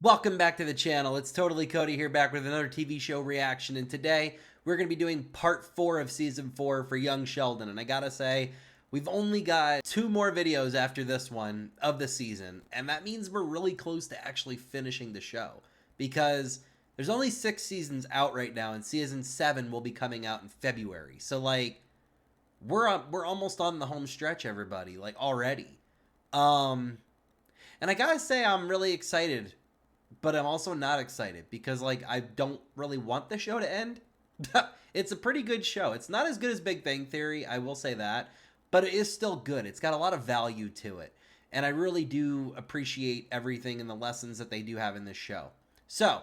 Welcome back to the channel. It's Totally Cody here, back with another TV show reaction, and today we're going to be doing part 4 of season 4 for young Sheldon. And I gotta say, we've only got 2 more videos after this one of the season, and that means we're really close to actually finishing the show, because there's only 6 seasons out right now, and season 7 will be coming out in February. So like, we're almost on the home stretch, everybody, like already. And I gotta say, I'm really excited. But I'm also not excited because, like, I don't really want the show to end. It's a pretty good show. It's not as good as Big Bang Theory, I will say that. But it is still good. It's got a lot of value to it. And I really do appreciate everything and the lessons that they do have in this show. So,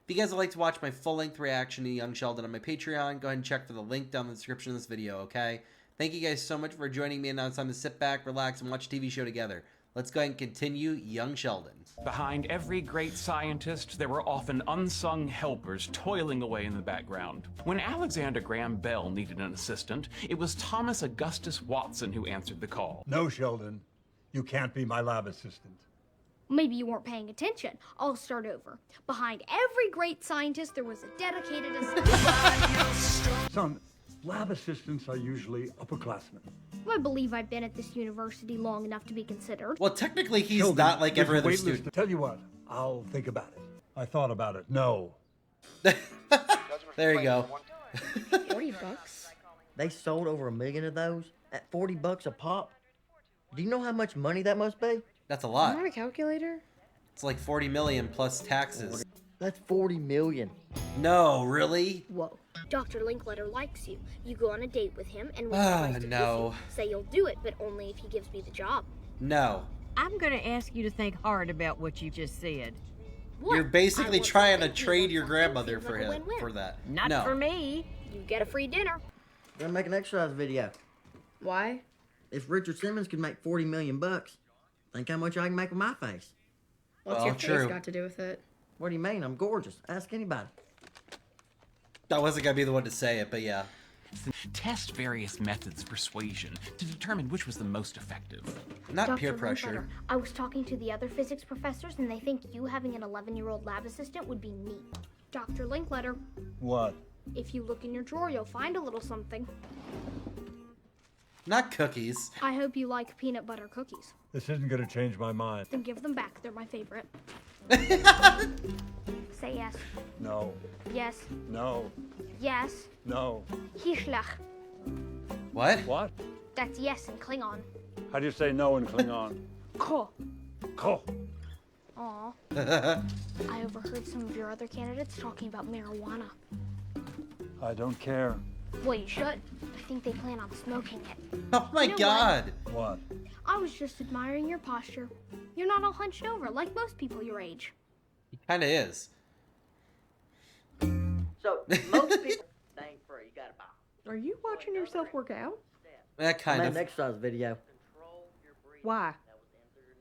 if you guys would like to watch my full-length reaction to Young Sheldon on my Patreon, go ahead and check for the link down in the description of this video, okay? Thank you guys so much for joining me, and now it's time to sit back, relax, and watch a TV show together. Let's go ahead and continue Young Sheldon. Behind every great scientist, there were often unsung helpers toiling away in the background. When Alexander Graham Bell needed an assistant, it was Thomas Augustus Watson who answered the call. No, Sheldon. You can't be my lab assistant. Maybe you weren't paying attention. I'll start over. Behind every great scientist, there was a dedicated assistant. Son, lab assistants are usually upperclassmen. I believe I've been at this university long enough to be considered. Well, technically, he's Sheldon, not like every there's a other wait student. list. Tell you what, I'll think about it. I thought about it. No. There you go. $40? They sold over 1 million of those at $40 a pop. Do you know how much money that must be? That's a Do lot. you have a calculator? It's like 40 million plus taxes. That's 40 million. No, really? Whoa. Dr. Linkletter likes you. You go on a date with him, and when Ah, he tries to no. kiss you, say you'll do it, but only if he gives me the job. No. I'm going to ask you to think hard about what you just said. What? You're basically I want trying to something, he trade wants your something, grandmother seems for like a him win-win. for that. Not No. for me. You get a free dinner. We're gonna make an exercise video. Why? If Richard Simmons could make 40 million bucks, think how much I can make with my face. What's Well, your true. face got to do with it? What do you mean? I'm gorgeous. Ask anybody. I wasn't gonna be the one to say it, but yeah. Test various methods of persuasion to determine which was the most effective. Not Dr. peer pressure. Linkletter, I was talking to the other physics professors, and they think you having an 11-year-old lab assistant would be neat. Dr. Linkletter, What? if you look in your drawer, you'll find a little something. Not cookies. I hope you like peanut butter cookies. This isn't going to change my mind. Then give them back. They're my favorite. Say yes. No. Yes. No. Yes. No. Hislach. What? What? That's yes in Klingon. How do you say no in Klingon? Ko. Ko. Aw. I overheard some of your other candidates talking about marijuana. I don't care. Well, you should. I think they plan on smoking it. Oh my You know god. What? I was just admiring your posture. You're not all hunched over like most people your age. He kinda is. So, most people ain't free. You gotta buy. Are you watching yourself work out? That I kind made of. an exercise video Why?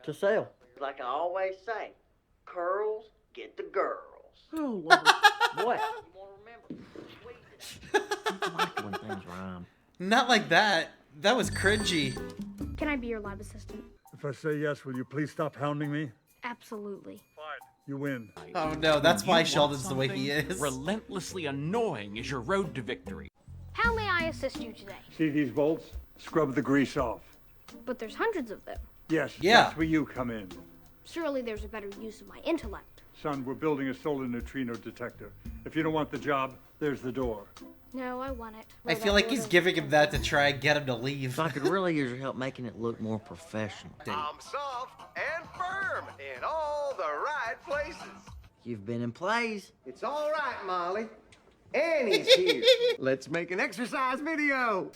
to sell. Like I always say, curls get the girls. Oh, Lord. What? You wanna remember? I like when things rhyme. Not like that. That was cringy. Can I be your lab assistant? If I say yes, will you please stop hounding me? Absolutely. Fine. You win. Oh no, that's When why you want Sheldon's the way he something, is. Relentlessly annoying is your road to victory. How may I assist you today? See these bolts? Scrub the grease off. But there's hundreds of them. Yes, Yeah. that's where you come in. Surely there's a better use of my intellect. Son, we're building a solar neutrino detector. If you don't want the job, there's the door. No, I want it. I feel like he's giving him that to try and get him to leave. So I could really use your help making it look more professional. I'm soft and firm in all the right places. You've been in plays. It's all right, Molly. Annie's here. Let's make an exercise video.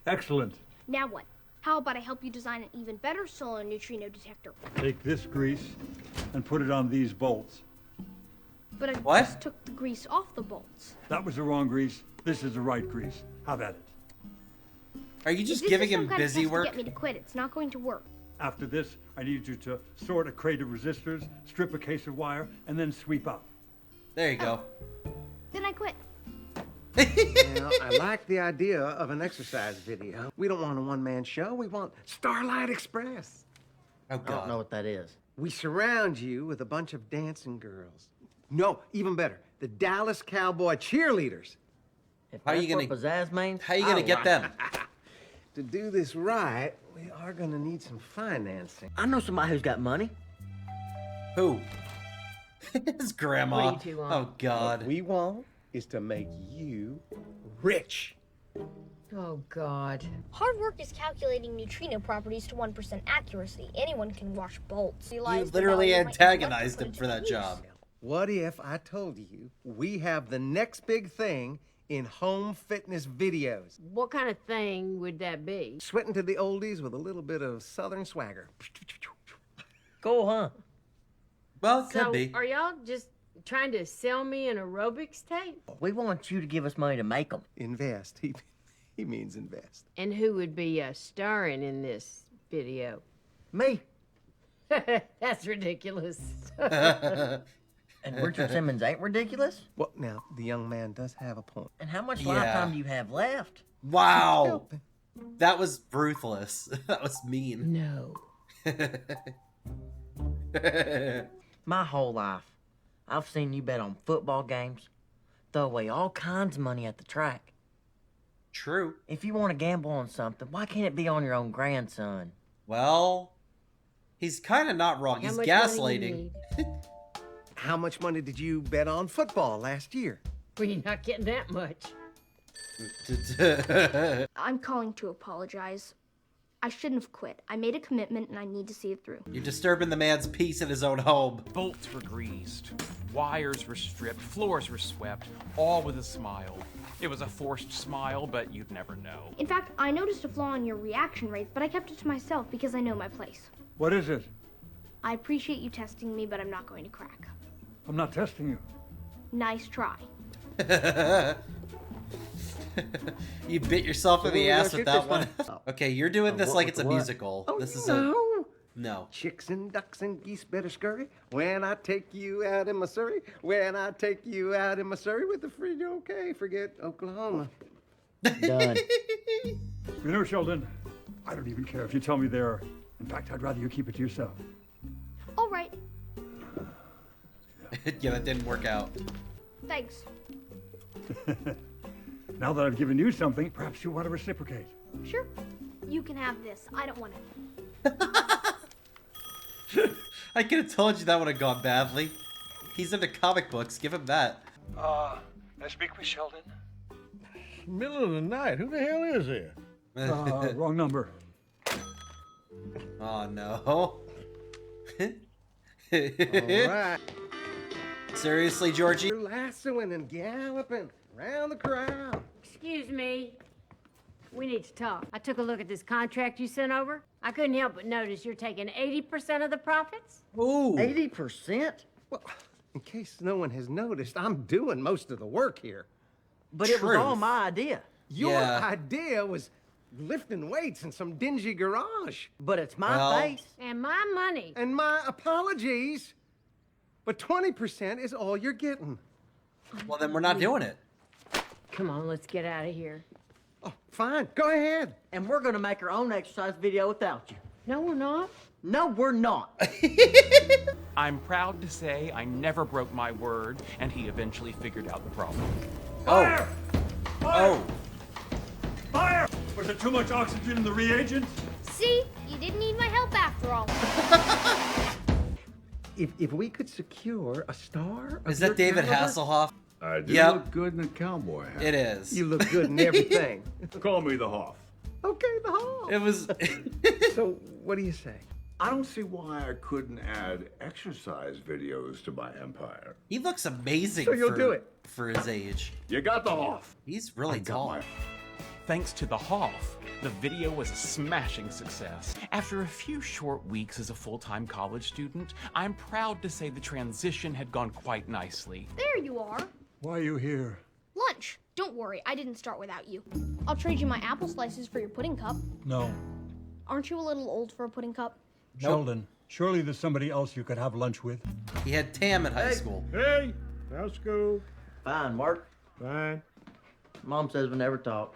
Excellent. Now what? How about I help you design an even better solar neutrino detector? Take this grease and put it on these bolts. But I What? just took the grease off the bolts. That was the wrong grease. This is the right grease. Have at it. Are you If just this giving is some him kind of busy test work? to get me to quit, it's not going to work. After this, I need you to sort a crate of resistors, strip a case of wire, and then sweep up. There you go. Then I quit. Well, I like the idea of an exercise video. We don't want a one-man show. We want Starlight Express. Oh I don't know god. what that is. We surround you with a bunch of dancing girls. No, even better, the Dallas Cowboy cheerleaders. If How are that's you what pizzazz means, How you gonna get them? To do this right, we are gonna need some financing. I know somebody who's got money. Who? His grandma. What are you two on? Oh God. What we want is to make you rich. Oh, God. Hard work is calculating neutrino properties to 1% accuracy. Anyone can wash bolts. You literally antagonized him for that job. What if I told you we have the next big thing in home fitness videos? What kind of thing would that be? Sweating to the oldies with a little bit of southern swagger. Cool, huh? Well, it could be. Are y'all just trying to sell me an aerobics tape? We want you to give us money to make them. Invest. He means invest. And who would be starring in this video? Me. That's ridiculous. And Richard Simmons ain't ridiculous? Well, now, the young man does have a point. And how much Yeah. lifetime do you have left? Wow. That was ruthless. That was mean. No. My whole life, I've seen you bet on football games, throw away all kinds of money at the track. True. If you want to gamble on something, why can't it be on your own grandson? Well, he's kind of not wrong. How He's much money you gaslighting. need? How much money did you bet on football last year? Well, you're not getting that much. I'm calling to apologize. I shouldn't have quit. I made a commitment and I need to see it through. You're disturbing the man's peace in his own home. Bolts were greased, wires were stripped, floors were swept, all with a smile. It was a forced smile, but you'd never know. In fact, I noticed a flaw in your reaction rates, but I kept it to myself because I know my place. What is it? I appreciate you testing me, but I'm not going to crack. I'm not testing you. Nice try. You bit yourself in the we're gonna ass with shoot that this one. one. Okay, you're doing this What like with it's a what? musical. Oh, This is no. no. Chicks and ducks and geese better scurry when I take you out in Missouri. When I take you out in Missouri with the free okay, forget Oklahoma. Done. You know, Sheldon, I don't even care if you tell me there. In fact, I'd rather you keep it to yourself. All right. Yeah, that didn't work out. Thanks. Now that I've given you something, perhaps you want to reciprocate. Sure. You can have this. I don't want it. I could have told you that would have gone badly. He's into comic books. Give him that. I speak with Sheldon. Middle of the night. Who the hell is there? Wrong number. Oh no. All right. Seriously, Georgie? You're lassoing and galloping around the crowd. Excuse me. We need to talk. I took a look at this contract you sent over. I couldn't help but notice you're taking 80% of the profits. Ooh. 80%? Well, in case no one has noticed, I'm doing most of the work here. But it was all Truth. my idea. Your Yeah. idea was lifting weights in some dingy garage. But it's my Well- face. And my money. And my apologies, but 20% is all you're getting. Well, then we're not doing it. Come on, let's get out of here. Oh, fine, go ahead. And we're going to make our own exercise video without you. No, we're not. No, we're not. I'm proud to say I never broke my word, and he eventually figured out the problem. Fire! Fire! Oh. Fire! Was there too much oxygen in the reagent? See? You didn't need my help after all. If we could secure a star of Is that your David caliber, Hasselhoff? I do Yep. look good in a cowboy hat. It is. you look good in everything. Call me the Hoff. Okay, the hall. It was. So, what do you say? I don't see why I couldn't add exercise videos to my empire. He looks amazing. So you'll for, do it. for his age. You got the Hoff. He's really tall. Thanks to the Hoff, the video was a smashing success. After a few short weeks as a full-time college student, I'm proud to say the transition had gone quite nicely. There you are. Why are you here? Lunch. Don't worry, I didn't start without you. I'll trade you my apple slices for your pudding cup. No. Aren't you a little old for a pudding cup? Sheldon, surely there's somebody else you could have lunch with. He had Tam in high school. Hey, how's school? Fine, Mark. Fine. Mom says we never talk.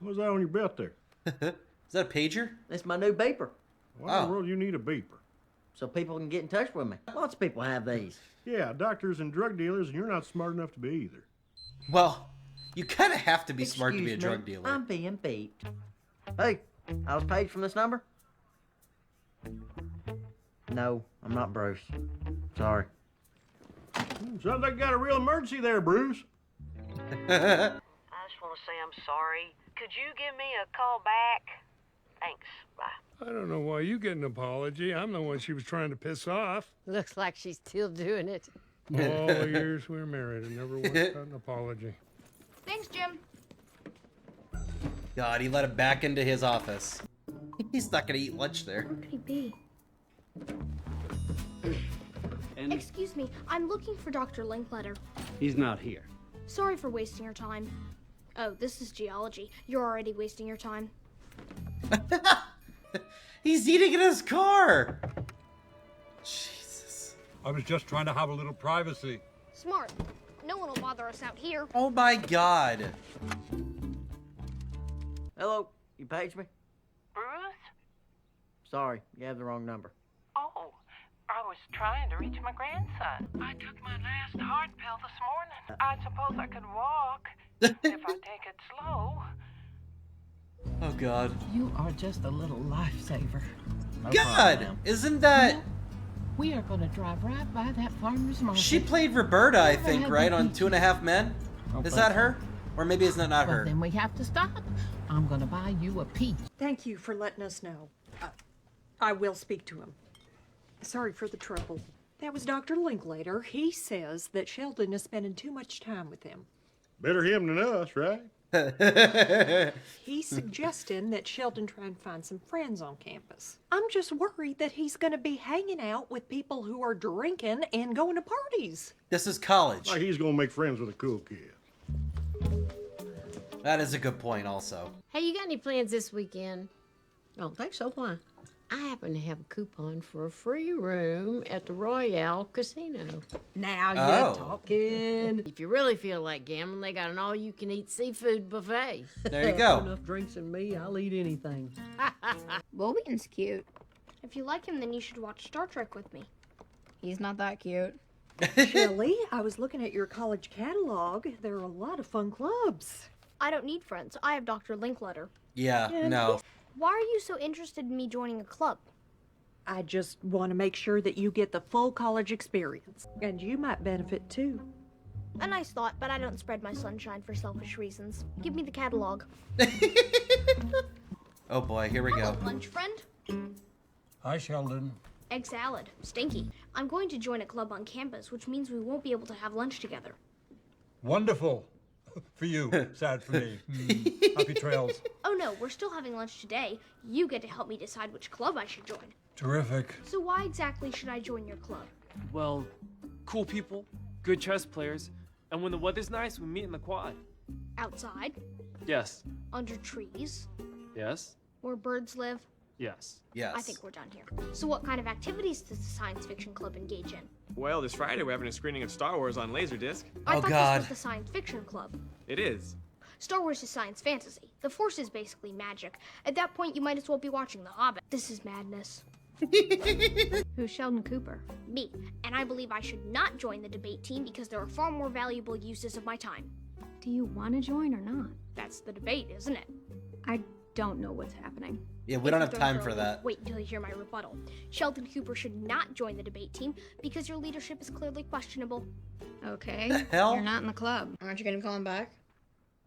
What's that on your belt there? Is that a pager? It's my new beeper. Why in Oh. the world you need a beeper? so people can get in touch with me. Lots of people have these. Yeah, doctors and drug dealers, and you're not smart enough to be either. Well, you kind of have to be smart to be a Excuse me, drug dealer. I'm being beat. Hey, I was paid from this number? No, I'm not Bruce. Sorry. Sounds like you got a real emergency there, Bruce. I just want to say I'm sorry. Could you give me a call back? Thanks. Bye. I don't know why you get an apology. I'm the one she was trying to piss off. Looks like she's still doing it. All the years we were married, and never once got an apology. Thanks, Jim. God, he let him back into his office. He's not gonna eat lunch there. Where could he be? Excuse me, I'm looking for Dr. Linkletter. He's not here. Sorry for wasting your time. Oh, this is geology. You're already wasting your time. He's eating in his car. Jesus. I was just trying to have a little privacy. Smart. No one will bother us out here. Oh my God. Hello, you paged me? Bruce? Sorry, you have the wrong number. Oh, I was trying to reach my grandson. I took my last hard pill this morning. I suppose I could walk if I take it slow. Oh God. You are just a little lifesaver. God, isn't that... We are going to drive right by that farmer's market. She played Roberta, I think, right, on 2.5 Men? Is that her? Or maybe it's not Well, her. then we have to stop. I'm going to buy you a peach. Thank you for letting us know. I will speak to him. Sorry for the trouble. That was Dr. Linklater. He says that Sheldon is spending too much time with him. Better him than us, right? He's suggesting that Sheldon try and find some friends on campus. I'm just worried that he's going to be hanging out with people who are drinking and going to parties. This is college. Like he's gonna make friends with a cool kid. That is a good point also. Hey, you got any plans this weekend? I don't think so. Why? I happen to have a coupon for a free room at the Royale Casino. Now Oh. you're talking. If you really feel like gambling, they got an all-you-can-eat seafood buffet. There you go. Enough drinks in me, I'll eat anything. Logan's cute. If you like him, then you should watch Star Trek with me. He's not that cute. Shelley, I was looking at your college catalog. There are a lot of fun clubs. I don't need friends. I have Dr. Linkletter. Yeah, no. Why are you so interested in me joining a club? I just want to make sure that you get the full college experience. And you might benefit too. A nice thought, but I don't spread my sunshine for selfish reasons. Give me the catalog. Oh boy, here we go. Lunch friend? Hi, Sheldon. Egg salad. Stinky. I'm going to join a club on campus, which means we won't be able to have lunch together. Wonderful. For you. Sad for me. Happy trails. Oh no, we're still having lunch today. You get to help me decide which club I should join. Terrific. So why exactly should I join your club? Well, cool people, good chess players, and when the weather's nice, we meet in the quad. Outside? Yes. Under trees? Yes. Where birds live? Yes. Yes. I think we're done here. So what kind of activities does the science fiction club engage in? Well, this Friday we're having a screening of Star Wars on Laserdisc. I Oh, thought God. this was the science fiction club. It is. Star Wars is science fantasy. The Force is basically magic. At that point, you might as well be watching The Hobbit. This is madness. Who's Sheldon Cooper? Me. And I believe I should not join the debate team because there are far more valuable uses of my time. Do you want to join or not? That's the debate, isn't it? I don't know what's happening. Yeah, we If don't you have throw time her for away, that. Wait until you hear my rebuttal. Sheldon Cooper should not join the debate team because your leadership is clearly questionable. Okay. The hell? You're not in the club. Aren't you going to call him back?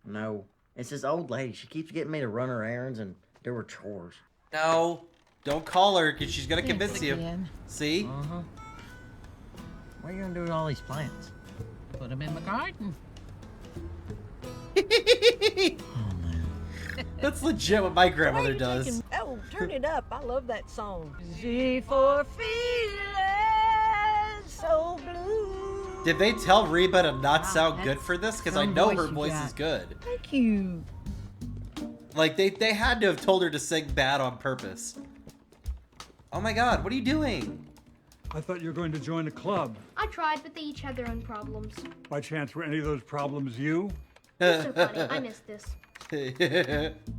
No. It's this old lady. She keeps getting me to run her errands and do her chores. No, don't call her because she's gonna Yes, convince you. again. See? Uh-huh. What are you gonna do with all these plants? Put him in the garden. That's legit what my grandmother does. Oh, turn it up. I love that song. G for feeling so blue. Did they tell Reba to not Wow, sound good that's for this? Because I some know voice her you voice got. is good. Thank you. Like, they had to have told her to sing bad on purpose. Oh my god, what are you doing? I thought you were going to join a club. I tried, but they each had their own problems. By chance, were any of those problems you? You're so funny. I missed this.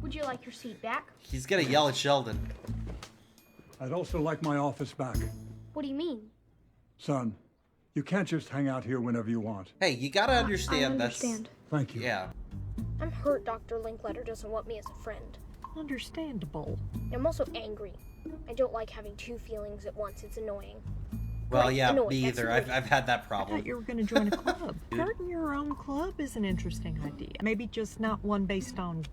Would you like your seat back? He's gonna yell at Sheldon. I'd also like my office back. What do you mean? Son, you can't just hang out here whenever you want. Hey, you gotta understand, I understand. Thank you. Yeah. I'm hurt Dr. Linkletter doesn't want me as a friend. Understandable. I'm also angry. I don't like having two feelings at once. It's annoying. Well, Right, yeah, annoying, me that's either. the I've word. had that I problem. thought you were going to join a club. Starting your own club is an interesting idea. Maybe just not one based on,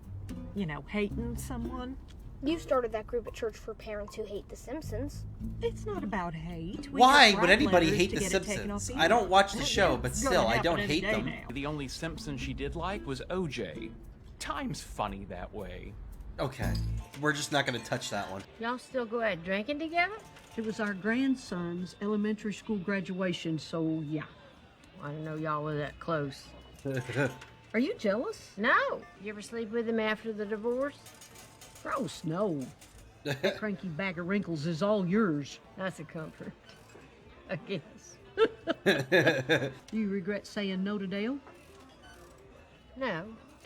you know, hating someone. You started that group at church for parents who hate The Simpsons. It's not about hate. We Why just would write anybody letters hate to The get it taken off Simpsons? the I don't air. watch the Well, show, yeah, but it's still, gonna I don't happen any hate day them. now. The only Simpson she did like was OJ. Time's funny that way. Okay. We're just not gonna touch that one. Y'all still go out drinking together? It was our grandson's elementary school graduation, so yeah. I didn't know y'all were that close. Are you jealous? No. You ever sleep with him after the divorce? Gross, no. That cranky bag of wrinkles is all yours. That's a comfort. I guess. Do you regret saying no to Dale? No.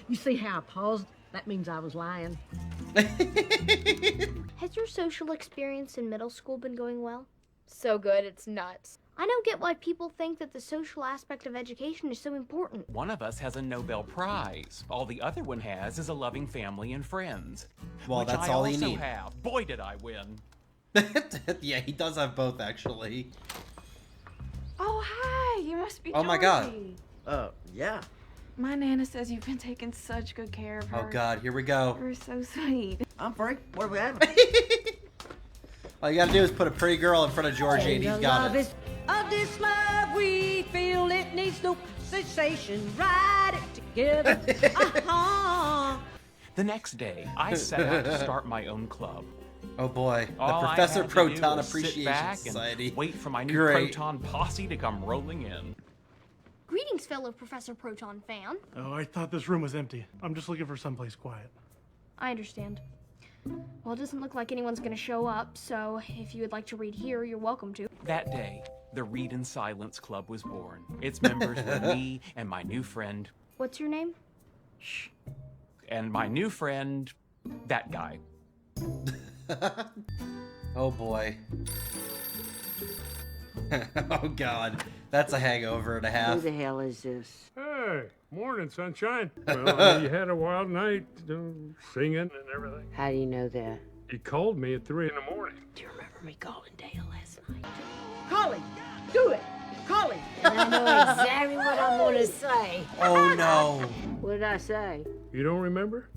You see how I paused? That means I was lying. Has your social experience in middle school been going well? So good, it's nuts. I don't get why people think that the social aspect of education is so important. One of us has a Nobel Prize. All the other one has is a loving family and friends. Well, which that's I all you also need. have. Boy, did I win. Yeah, he does have both, actually. Oh, hi. You must be Oh my God. Georgie. Yeah. My Nana says you've been taking such good care of her. Oh God, here we go. You're so sweet. I'm free. What are we having? All you gotta do is put a pretty girl in front of Georgie and he's got it. Of this love we feel, it needs no cessation. Ride it together. The next day, I set out to start my own club. Oh boy, the All I Professor had to do Proton was sit Appreciation back Society. And wait for my new Great. Proton posse to come rolling in. Greetings, fellow Professor Proton fan. Oh, I thought this room was empty. I'm just looking for someplace quiet. I understand. Well, it doesn't look like anyone's gonna show up, so if you would like to read here, you're welcome to. That day, the Read in Silence Club was born. Its members were me and my new friend, What's your name? and my new friend, that guy. Oh boy. Oh God, that's a hangover and a half. Who the hell is this? Hey, morning, sunshine. Well, you had a wild night, singing and everything. How do you know that? He called me at 3 in the morning. Do you remember me calling Dale last night? Collie, do it. Collie. And I know exactly what I'm gonna say. Oh no. What did I say? You don't remember?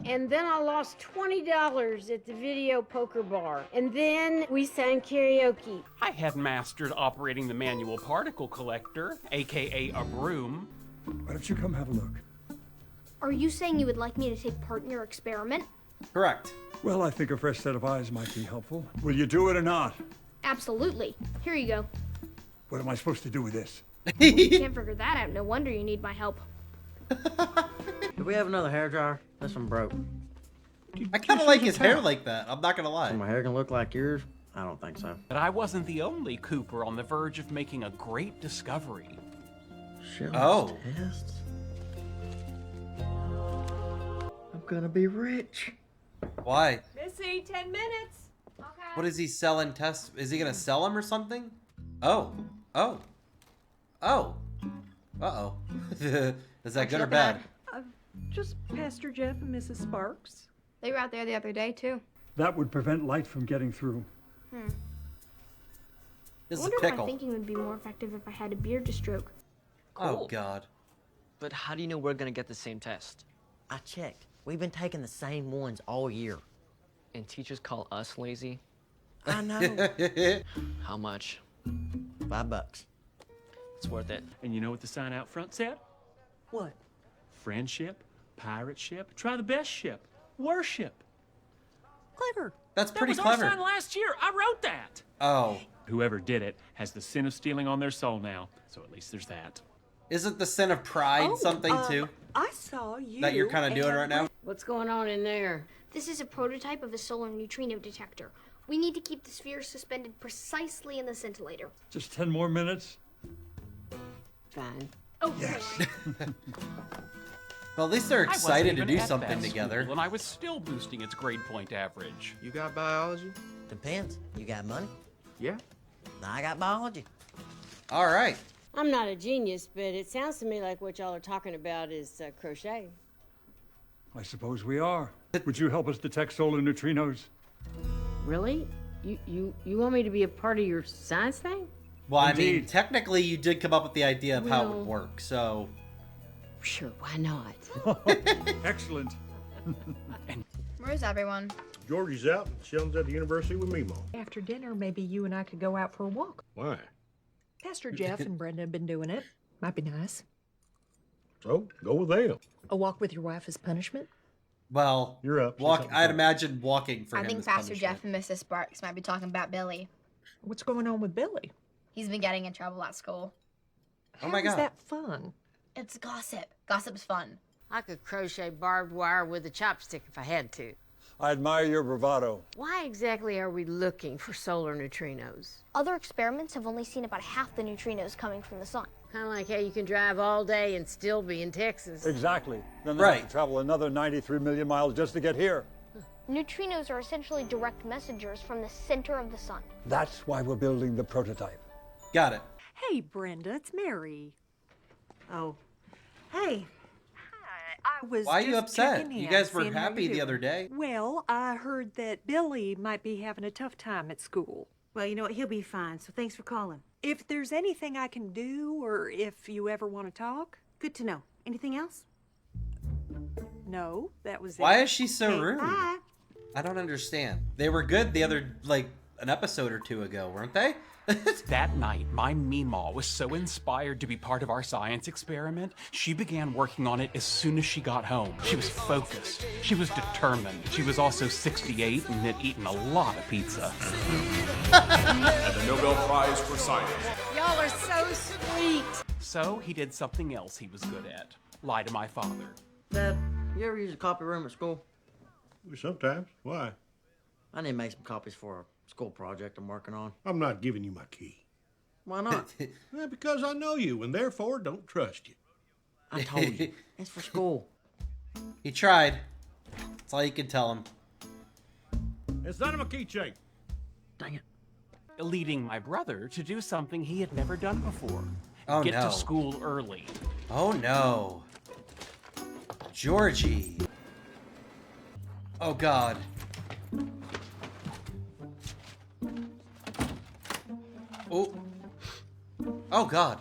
And then I lost $20 at the video poker bar. And then we sang karaoke. I had mastered operating the manual particle collector, aka a broom. Why don't you come have a look? Are you saying you would like me to take part in your experiment? Correct. Well, I think a fresh set of eyes might be helpful. Will you do it or not? Absolutely. Here you go. What am I supposed to do with this? You can't figure that out. No wonder you need my help. Do we have another hairdryer? This one broke. I kind of like his hair like that. I'm not gonna lie. So my hair can look like yours? I don't think so. But I wasn't the only Cooper on the verge of making a great discovery. Sheldon's tests? I'm gonna be rich. Why? Missy, 10 minutes. What is he selling? Tests? Is he gonna sell them or something? Oh. Oh. Oh. Uh-oh. Is that good or bad? Just Pastor Jeff and Mrs. Sparks. They were out there the other day, too. That would prevent light from getting through. This I is a wonder if my pickle. thinking would be more effective if I had a beard to stroke. Oh God. But how do you know we're gonna get the same test? I checked. We've been taking the same ones all year. And teachers call us lazy? I know. How much? $5. It's worth it. And you know what the sign out front said? What? Friendship, pirate ship, try the best ship, worship. Clever. That's pretty that was clever. Our sign last year. I wrote that. Oh. Whoever did it has the sin of stealing on their soul now. So at least there's that. Isn't the sin of pride something too? I saw you. That you're kind of doing right now? What's going on in there? This is a prototype of a solar neutrino detector. We need to keep the sphere suspended precisely in the scintillator. Just 10 more minutes? Fine. Oh, yes. Well, at least they're I wasn't excited to even do at something that together. school, and I was still boosting its grade point average. You got biology? Depends. You got money? Yeah. I got biology. All right. I'm not a genius, but it sounds to me like what y'all are talking about is crochet. I suppose we are. Would you help us detect solar neutrinos? Really? You want me to be a part of your science thing? Well, I mean, Indeed. technically, you did come up with the idea of how it Well- would work, so... Sure, why not? Excellent. Where's everyone? Georgie's out. Sheldon's at the university with MeeMaw. After dinner, maybe you and I could go out for a walk. Why? Pastor Jeff and Brenda have been doing it. Might be nice. So, go with them. A walk with your wife is punishment? Well, You're up. I'd imagine walking for I him think is Pastor punishment. Jeff and Mrs. Sparks might be talking about Billy. What's going on with Billy? He's been getting in trouble at school. Oh my How is God. that fun? It's gossip. Gossip's fun. I could crochet barbed wire with a chopstick if I had to. I admire your bravado. Why exactly are we looking for solar neutrinos? Other experiments have only seen about half the neutrinos coming from the sun. Kind of like how you can drive all day and still be in Texas. Exactly. Then they Right. have to travel another 93 million miles just to get here. Neutrinos are essentially direct messengers from the center of the sun. That's why we're building the prototype. Got it. Hey, Brenda, it's Mary. Oh. Hey. I was Why are you just upset? checking You in, guys were seeing how happy you're the other doing. day. Well, I heard that Billy might be having a tough time at school. Well, you know what? He'll be fine, so thanks for calling. If there's anything I can do, or if you ever want to talk. Good to know. Anything else? No, that was Why it. is she so Okay, rude? bye. I don't understand. They were good the other, like, an episode or two ago, weren't they? That night, my MeeMaw was so inspired to be part of our science experiment, she began working on it as soon as she got home. She was focused. She was determined. She was also 68 and had eaten a lot of pizza. And the Nobel Prize for Science. Y'all are so sweet. So he did something else he was good at. Lie to my father. Dad, you ever use a copy room at school? Sometimes. Why? I need to make some copies for a school project I'm working on. I'm not giving you my key. Why not? Well, because I know you and therefore don't trust you. I told you. It's for school. He tried. That's all you can tell him. It's not a keychain. Dang it. Leading my brother to do something he had never done before. Oh, Get no. to school early. Oh no. Georgie. Oh God. Oh. Oh God.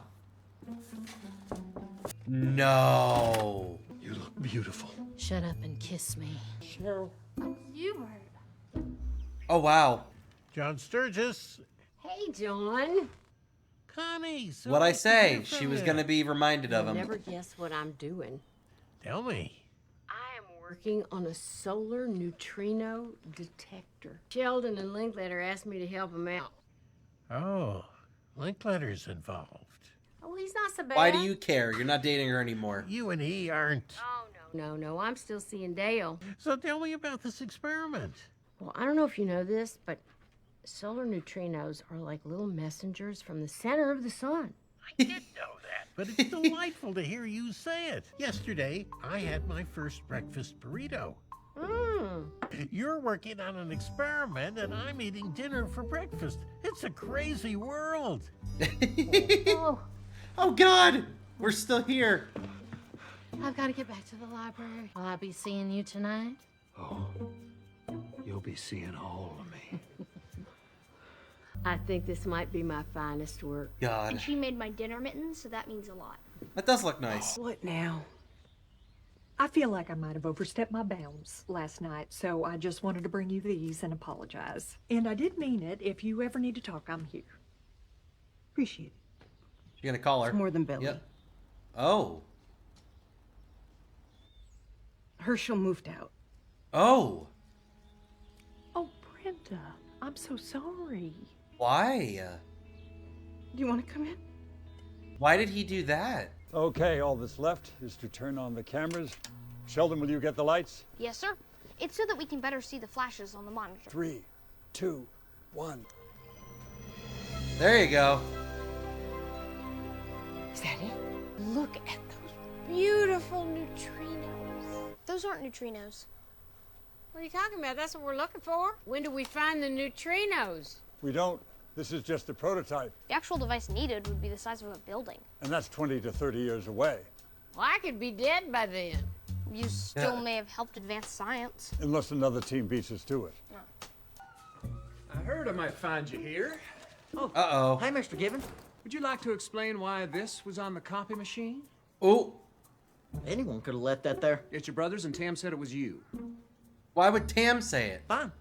No. You look beautiful. Shut up and kiss me. Sure. You Oh wow. John Sturgis. Hey, John. Connie. So What'd I nice to hear say? from She was you. gonna be reminded of You'll him. never guess what I'm doing. Tell me. I am working on a solar neutrino detector. Sheldon and Linkletter asked me to help them out. Oh, Linkletter's involved. Oh, he's not so bad. Why do you care? You're not dating her anymore. You and he aren't. Oh, no, I'm still seeing Dale. So tell me about this experiment. Well, I don't know if you know this, but solar neutrinos are like little messengers from the center of the sun. I did know that, but it's delightful to hear you say it. Yesterday, I had my first breakfast burrito. Mmm. You're working on an experiment, and I'm eating dinner for breakfast. It's a crazy world. Oh, Oh God. We're still here. I've got to get back to the library. Will I be seeing you tonight? Oh, you'll be seeing all of me. I think this might be my finest work. God. And she made my dinner mittens, so that means a lot. That does look nice. What now? I feel like I might have overstepped my bounds last night, so I just wanted to bring you these and apologize. And I did mean it. If you ever need to talk, I'm here. Appreciate it. You're gonna call her. It's more than Billy. Yep. Oh. Herschel moved out. Oh. Oh, Brenda, I'm so sorry. Why? Do you want to come in? Why did he do that? Okay, all that's left is to turn on the cameras. Sheldon, will you get the lights? Yes, sir. It's so that we can better see the flashes on the monitor. 3, 2, 1. There you go. Is that it? Look at those beautiful neutrinos. Those aren't neutrinos. What are you talking about? That's what we're looking for. When do we find the neutrinos? We don't. This is just a prototype, The actual device needed would be the size of a building. and that's 20 to 30 years away. Well, I could be dead by then. You still may have helped advance science. Unless another team beats us to it. I heard I might find you here. Oh. Uh-oh. Hey, Mr. Gibbon. Would you like to explain why this was on the copy machine? Oh. Anyone could have left that there. It's your brothers, and Tam said it was you. Why would Tam say it? Fine.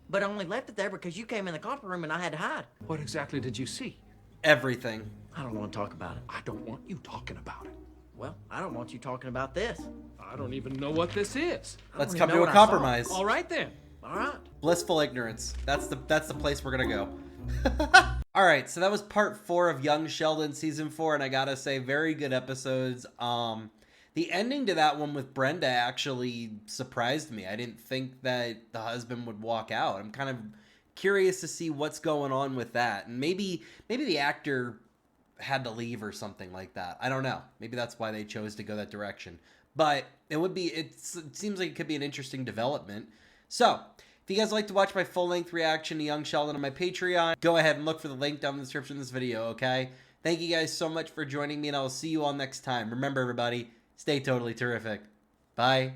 But I only left it there because you came in the copy room and I had to hide. What exactly did you see? Everything. I don't want to talk about it. I don't want you talking about it. Well, I don't want you talking about this. I don't even know what this is. Let's come to a compromise. All right then. All right. Blissful ignorance. That's the place we're gonna go. All right, so that was part 4 of Young Sheldon season 4, and I gotta say, very good episodes. The ending to that one with Brenda actually surprised me. I didn't think that the husband would walk out. I'm kind of curious to see what's going on with that, and maybe the actor had to leave or something like that. I don't know. Maybe that's why they chose to go that direction. But it seems like it could be an interesting development. So, if you guys would like to watch my full-length reaction to Young Sheldon on my Patreon, go ahead and look for the link down in the description of this video, okay? Thank you guys so much for joining me, and I'll see you all next time. Remember, everybody, stay totally terrific. Bye.